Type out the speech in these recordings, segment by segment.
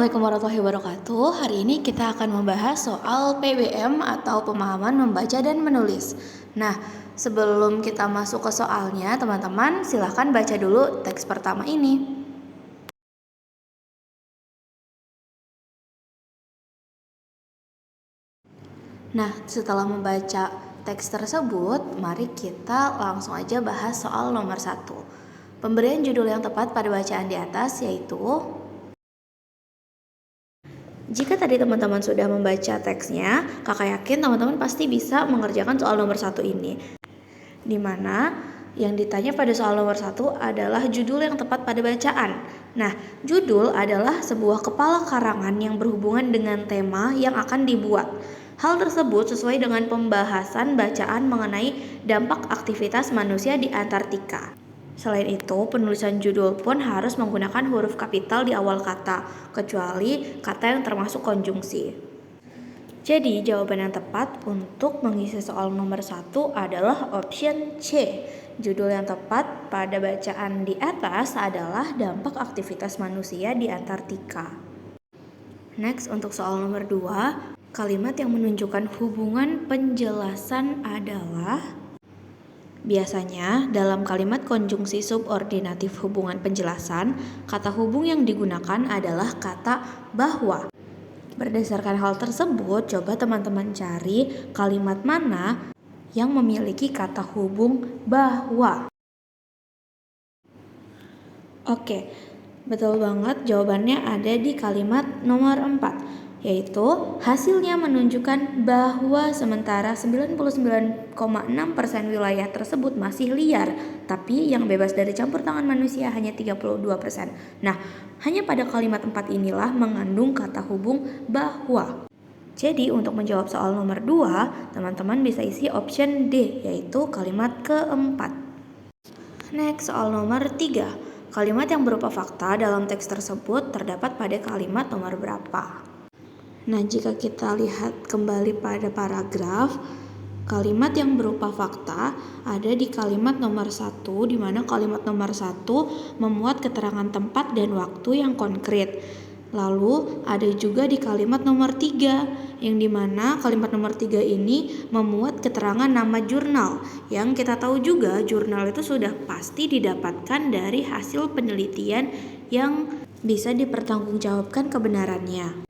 Assalamualaikum warahmatullahi wabarakatuh. Hari ini kita akan membahas soal PBM atau pemahaman membaca dan menulis. Nah, sebelum kita masuk ke soalnya, teman-teman silahkan baca dulu teks pertama ini. Nah, setelah membaca teks tersebut, mari kita langsung aja bahas soal nomor 1. Pemberian judul yang tepat pada bacaan di atas yaitu: jika tadi teman-teman sudah membaca teksnya, kakak yakin teman-teman pasti bisa mengerjakan soal nomor 1 ini. Dimana yang ditanya pada soal nomor 1 adalah judul yang tepat pada bacaan. Nah, judul adalah sebuah kepala karangan yang berhubungan dengan tema yang akan dibuat. Hal tersebut sesuai dengan pembahasan bacaan mengenai dampak aktivitas manusia di Antartika. Selain itu, penulisan judul pun harus menggunakan huruf kapital di awal kata, kecuali kata yang termasuk konjungsi. Jadi, jawaban yang tepat untuk mengisi soal nomor 1 adalah option C. Judul yang tepat pada bacaan di atas adalah dampak aktivitas manusia di Antartika. Next, untuk soal nomor 2, kalimat yang menunjukkan hubungan penjelasan adalah: biasanya dalam kalimat konjungsi subordinatif hubungan penjelasan, kata hubung yang digunakan adalah kata bahwa. Berdasarkan hal tersebut, coba teman-teman cari kalimat mana yang memiliki kata hubung bahwa. Oke, betul banget, jawabannya ada di kalimat nomor 4, yaitu hasilnya menunjukkan bahwa sementara 99,6% wilayah tersebut masih liar, tapi yang bebas dari campur tangan manusia hanya 32%. Nah, hanya pada kalimat 4 inilah mengandung kata hubung bahwa. Jadi untuk menjawab soal nomor 2, teman-teman bisa isi option D, yaitu kalimat keempat. Next, soal nomor 3. Kalimat yang berupa fakta dalam teks tersebut terdapat pada kalimat nomor berapa? Nah, jika kita lihat kembali pada paragraf, kalimat yang berupa fakta ada di kalimat nomor 1, di mana kalimat nomor 1 memuat keterangan tempat dan waktu yang konkret. Lalu ada juga di kalimat nomor 3, yang dimana kalimat nomor 3 ini memuat keterangan nama jurnal. Yang kita tahu juga jurnal itu sudah pasti didapatkan dari hasil penelitian yang bisa dipertanggungjawabkan kebenarannya.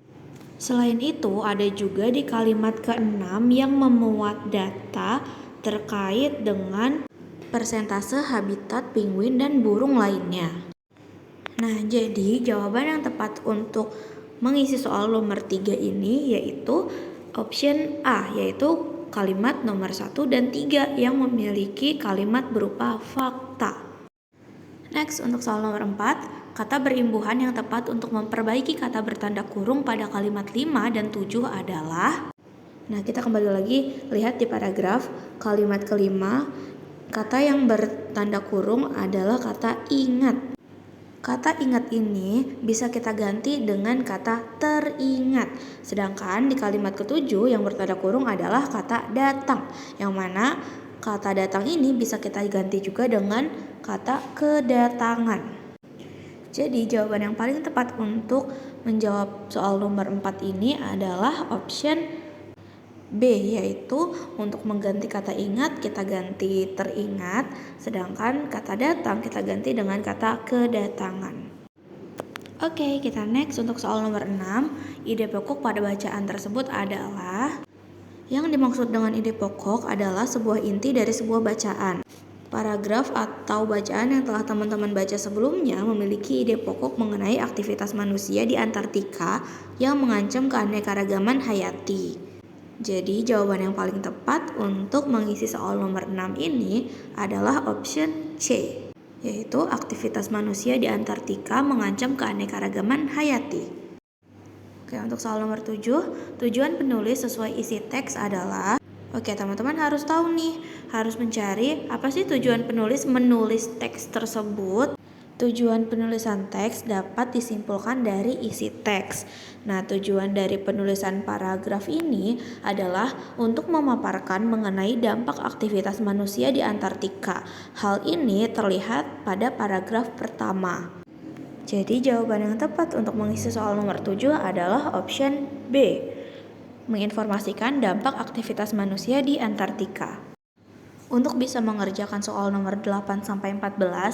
Selain itu, ada juga di kalimat ke-6 yang memuat data terkait dengan persentase habitat penguin dan burung lainnya. Nah, jadi jawaban yang tepat untuk mengisi soal nomor 3 ini yaitu option A, yaitu kalimat nomor 1 dan 3 yang memiliki kalimat berupa fakta. Next, untuk soal nomor 4, kata berimbuhan yang tepat untuk memperbaiki kata bertanda kurung pada kalimat 5 dan 7 adalah. Nah, kita kembali lagi lihat di paragraf kalimat kelima, kata yang bertanda kurung adalah kata ingat. Kata ingat ini bisa kita ganti dengan kata teringat. Sedangkan di kalimat ketujuh yang bertanda kurung adalah kata datang, yang mana kata datang ini bisa kita ganti juga dengan kata kedatangan. Jadi jawaban yang paling tepat untuk menjawab soal nomor 4 ini adalah option B, yaitu untuk mengganti kata ingat kita ganti teringat, sedangkan kata datang kita ganti dengan kata kedatangan. Oke, kita next untuk soal nomor 6. Ide pokok pada bacaan tersebut adalah. Yang dimaksud dengan ide pokok adalah sebuah inti dari sebuah bacaan. Paragraf atau bacaan yang telah teman-teman baca sebelumnya memiliki ide pokok mengenai aktivitas manusia di Antartika yang mengancam keanekaragaman hayati. Jadi jawaban yang paling tepat untuk mengisi soal nomor 6 ini adalah option C, yaitu aktivitas manusia di Antartika mengancam keanekaragaman hayati. Oke, untuk soal nomor 7, tujuan penulis sesuai isi teks adalah. Oke, teman-teman harus tahu nih, harus mencari apa sih tujuan penulis menulis teks tersebut. Tujuan penulisan teks dapat disimpulkan dari isi teks. Nah, tujuan dari penulisan paragraf ini adalah untuk memaparkan mengenai dampak aktivitas manusia di Antartika. Hal ini terlihat pada paragraf pertama. Jadi jawaban yang tepat untuk mengisi soal nomor 7 adalah option B, menginformasikan dampak aktivitas manusia di Antartika. Untuk bisa mengerjakan soal nomor 8-14,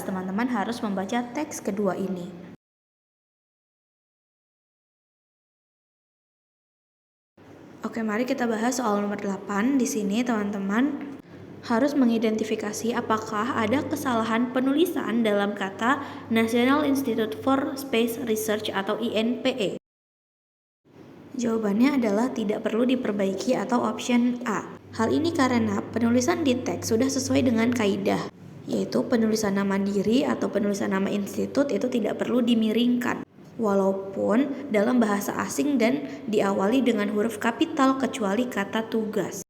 teman-teman harus membaca teks kedua ini. Oke, mari kita bahas soal nomor 8. Di sini teman-teman harus mengidentifikasi apakah ada kesalahan penulisan dalam kata National Institute for Space Research atau INPE. Jawabannya adalah tidak perlu diperbaiki atau option A. Hal ini karena penulisan di teks sudah sesuai dengan kaidah, yaitu penulisan nama diri atau penulisan nama institut itu tidak perlu dimiringkan, walaupun dalam bahasa asing dan diawali dengan huruf kapital kecuali kata tugas.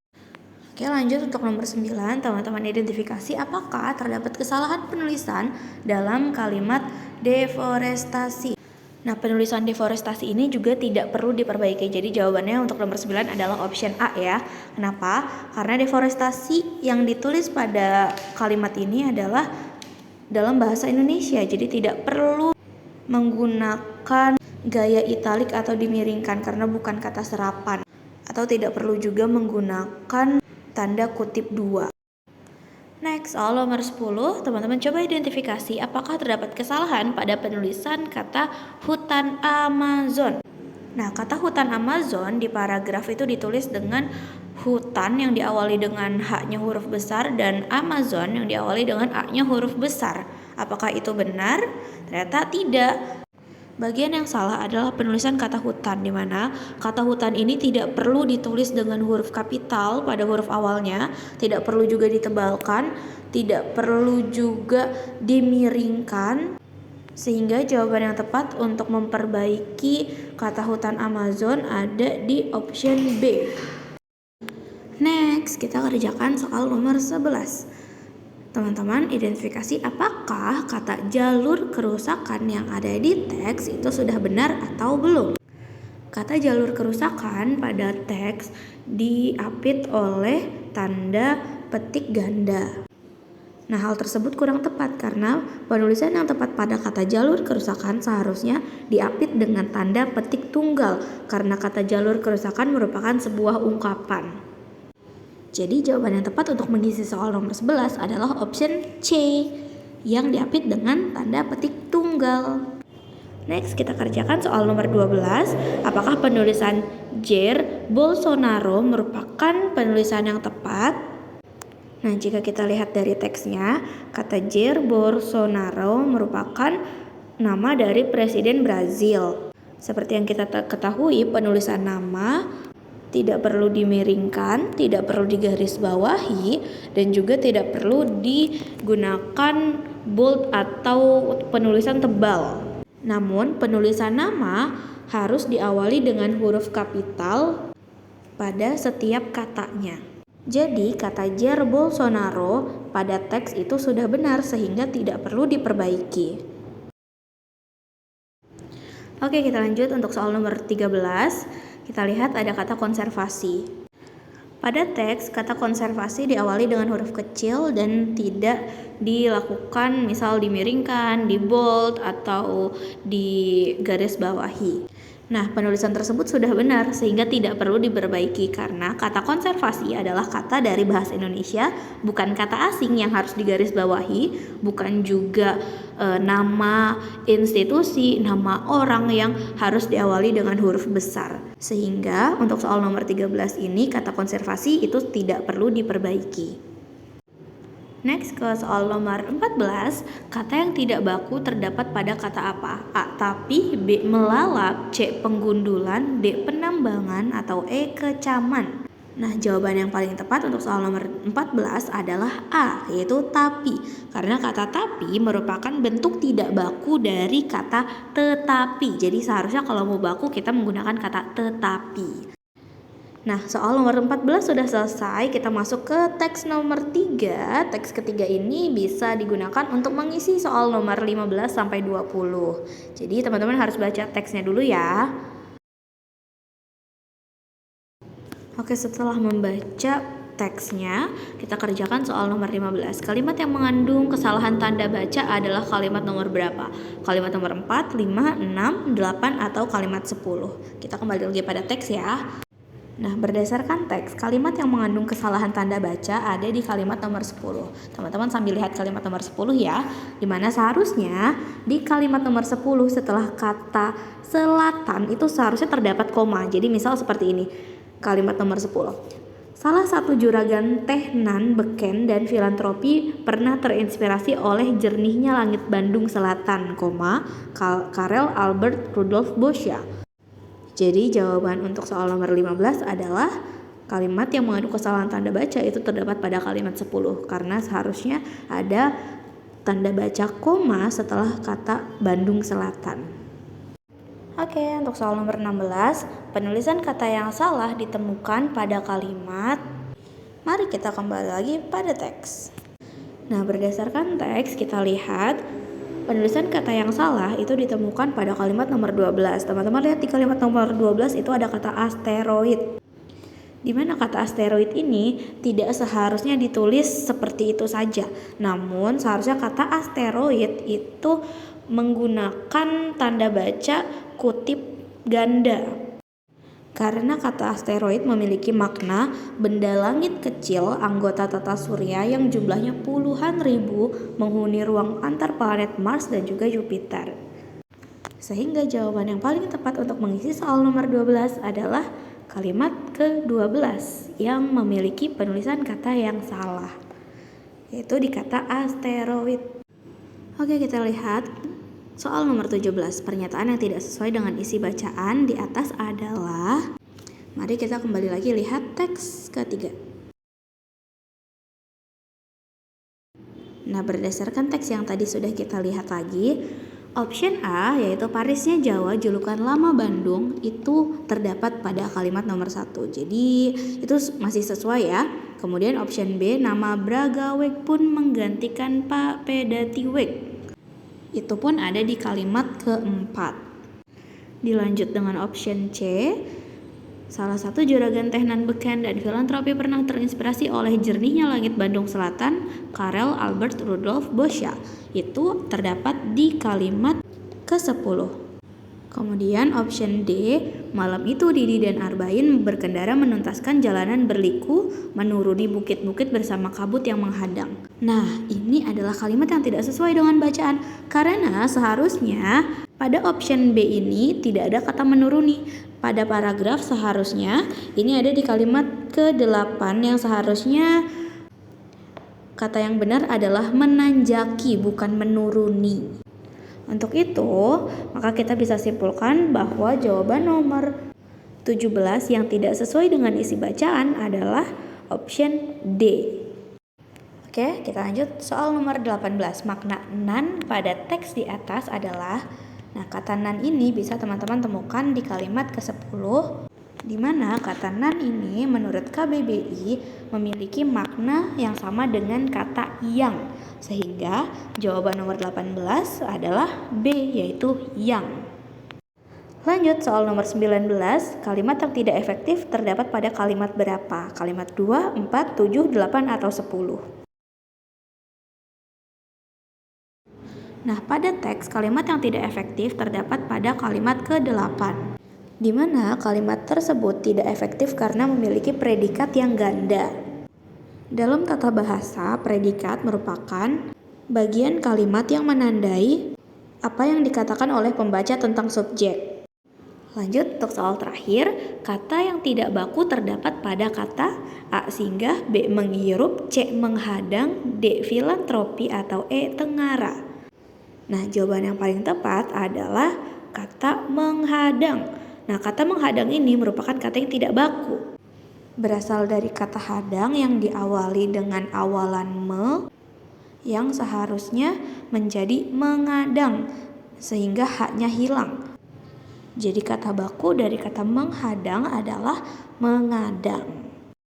Oke, lanjut untuk nomor 9, teman-teman identifikasi apakah terdapat kesalahan penulisan dalam kalimat deforestasi. Nah, penulisan deforestasi ini juga tidak perlu diperbaiki. Jadi jawabannya untuk nomor 9 adalah option A ya. Kenapa? Karena deforestasi yang ditulis pada kalimat ini adalah dalam bahasa Indonesia. Jadi tidak perlu menggunakan gaya italik atau dimiringkan karena bukan kata serapan. Atau tidak perlu juga menggunakan tanda kutip 2. Next, soal nomor 10, teman-teman coba identifikasi apakah terdapat kesalahan pada penulisan kata hutan Amazon. Nah, kata hutan Amazon di paragraf itu ditulis dengan hutan yang diawali dengan H-nya huruf besar dan Amazon yang diawali dengan A-nya huruf besar. Apakah itu benar? Ternyata tidak. Bagian yang salah adalah penulisan kata hutan, di mana kata hutan ini tidak perlu ditulis dengan huruf kapital pada huruf awalnya, tidak perlu juga ditebalkan, tidak perlu juga dimiringkan, sehingga jawaban yang tepat untuk memperbaiki kata hutan Amazon ada di option B. Next, kita kerjakan soal nomor 11. Teman-teman identifikasi apakah kata jalur kerusakan yang ada di teks itu sudah benar atau belum. Kata jalur kerusakan pada teks diapit oleh tanda petik ganda. Nah, hal tersebut kurang tepat karena penulisan yang tepat pada kata jalur kerusakan seharusnya diapit dengan tanda petik tunggal karena kata jalur kerusakan merupakan sebuah ungkapan. Jadi jawaban yang tepat untuk mengisi soal nomor 11 adalah option C yang diapit dengan tanda petik tunggal. Next, kita kerjakan soal nomor 12. Apakah penulisan Jair Bolsonaro merupakan penulisan yang tepat? Nah, jika kita lihat dari teksnya, kata Jair Bolsonaro merupakan nama dari Presiden Brazil. Seperti yang kita ketahui, penulisan nama tidak perlu dimiringkan, tidak perlu digarisbawahi, dan juga tidak perlu digunakan bold atau penulisan tebal. Namun, penulisan nama harus diawali dengan huruf kapital pada setiap katanya. Jadi, kata Jair Bolsonaro pada teks itu sudah benar sehingga tidak perlu diperbaiki. Oke, kita lanjut untuk soal nomor 13. Kita lihat ada kata konservasi. Pada teks, kata konservasi diawali dengan huruf kecil dan tidak dilakukan misal dimiringkan, di bold, atau di garis bawahi. Nah, penulisan tersebut sudah benar sehingga tidak perlu diperbaiki karena kata konservasi adalah kata dari bahasa Indonesia, bukan kata asing yang harus digarisbawahi, bukan juga nama institusi, nama orang yang harus diawali dengan huruf besar. Sehingga untuk soal nomor 13 ini kata konservasi itu tidak perlu diperbaiki. Next, ke soal nomor 14, kata yang tidak baku terdapat pada kata apa? A. Tapi, B. Melalap, C. Penggundulan, D. Penambangan, atau E. Kecaman. Nah, jawaban yang paling tepat untuk soal nomor 14 adalah A, yaitu tapi. Karena kata tapi merupakan bentuk tidak baku dari kata tetapi. Jadi seharusnya kalau mau baku kita menggunakan kata tetapi. Nah, soal nomor 14 sudah selesai. Kita masuk ke teks nomor 3. Teks ketiga ini bisa digunakan untuk mengisi soal nomor 15 sampai 20. Jadi, teman-teman harus baca teksnya dulu ya. Oke, setelah membaca teksnya, kita kerjakan soal nomor 15. Kalimat yang mengandung kesalahan tanda baca adalah kalimat nomor berapa? Kalimat nomor 4, 5, 6, 8, atau kalimat 10. Kita kembali lagi pada teks ya. Nah, berdasarkan teks, kalimat yang mengandung kesalahan tanda baca ada di kalimat nomor 10. Teman-teman sambil lihat kalimat nomor 10 ya, dimana seharusnya di kalimat nomor 10 setelah kata selatan itu seharusnya terdapat koma. Jadi misal seperti ini, kalimat nomor 10. Salah satu juragan teh nan, beken, dan filantropi pernah terinspirasi oleh jernihnya langit Bandung Selatan, Karel Albert Rudolf Boscha. Jadi jawaban untuk soal nomor 15 adalah kalimat yang mengandung kesalahan tanda baca itu terdapat pada kalimat 10 karena seharusnya ada tanda baca koma setelah kata Bandung Selatan. Oke, untuk soal nomor 16, penulisan kata yang salah ditemukan pada kalimat. Mari kita kembali lagi pada teks. Nah, berdasarkan teks kita lihat penulisan kata yang salah itu ditemukan pada kalimat nomor 12. Teman-teman lihat di kalimat nomor 12 itu ada kata asteroid. Di mana kata asteroid ini tidak seharusnya ditulis seperti itu saja. Namun seharusnya kata asteroid itu menggunakan tanda baca kutip ganda. Karena kata asteroid memiliki makna benda langit kecil anggota tata surya yang jumlahnya puluhan ribu menghuni ruang antar planet Mars dan juga Jupiter. Sehingga jawaban yang paling tepat untuk mengisi soal nomor 12 adalah kalimat ke-12 yang memiliki penulisan kata yang salah, yaitu di kata asteroid. Oke, kita lihat soal nomor 17. Pernyataan yang tidak sesuai dengan isi bacaan di atas adalah, mari kita kembali lagi lihat teks ketiga. Nah, berdasarkan teks yang tadi sudah kita lihat lagi, option A yaitu Parisnya Jawa julukan lama Bandung itu terdapat pada kalimat nomor 1. Jadi itu masih sesuai ya. Kemudian option B, nama Bragaweg pun menggantikan Pak Pedatiweg. Itu pun ada di kalimat keempat. Dilanjut dengan option C, salah satu juragan teh nan, beken, dan filantropi pernah terinspirasi oleh jernihnya langit Bandung Selatan, Karel Albert Rudolf Boscha. Itu terdapat di kalimat ke-10. Kemudian option D, malam itu Didi dan Arbain berkendara menuntaskan jalanan berliku menuruni bukit-bukit bersama kabut yang menghadang. Nah, ini adalah kalimat yang tidak sesuai dengan bacaan karena seharusnya pada option B ini tidak ada kata menuruni. Pada paragraf seharusnya ini ada di kalimat ke-8 yang seharusnya kata yang benar adalah menanjaki bukan menuruni. Untuk itu, maka kita bisa simpulkan bahwa jawaban nomor 17 yang tidak sesuai dengan isi bacaan adalah option D. Oke, kita lanjut soal nomor 18. Makna nan pada teks di atas adalah, nah kata nan ini bisa teman-teman temukan di kalimat ke-10, di mana kata nan ini menurut KBBI memiliki makna yang sama dengan kata yang, sehingga jawaban nomor 18 adalah B, yaitu yang. Lanjut soal nomor 19, kalimat yang tidak efektif terdapat pada kalimat berapa? Kalimat 2, 4, 7, 8, atau 10? Nah, pada teks kalimat yang tidak efektif terdapat pada kalimat ke-8. Di mana kalimat tersebut tidak efektif karena memiliki predikat yang ganda. Dalam tata bahasa, predikat merupakan bagian kalimat yang menandai apa yang dikatakan oleh pembaca tentang subjek. Lanjut untuk soal terakhir, kata yang tidak baku terdapat pada kata A singgah, B menghirup, C menghadang, D filantropi, atau E tengara. Nah, jawaban yang paling tepat adalah kata menghadang. Nah, kata menghadang ini merupakan kata yang tidak baku. Berasal dari kata hadang yang diawali dengan awalan me yang seharusnya menjadi mengadang sehingga haknya hilang. Jadi kata baku dari kata menghadang adalah mengadang.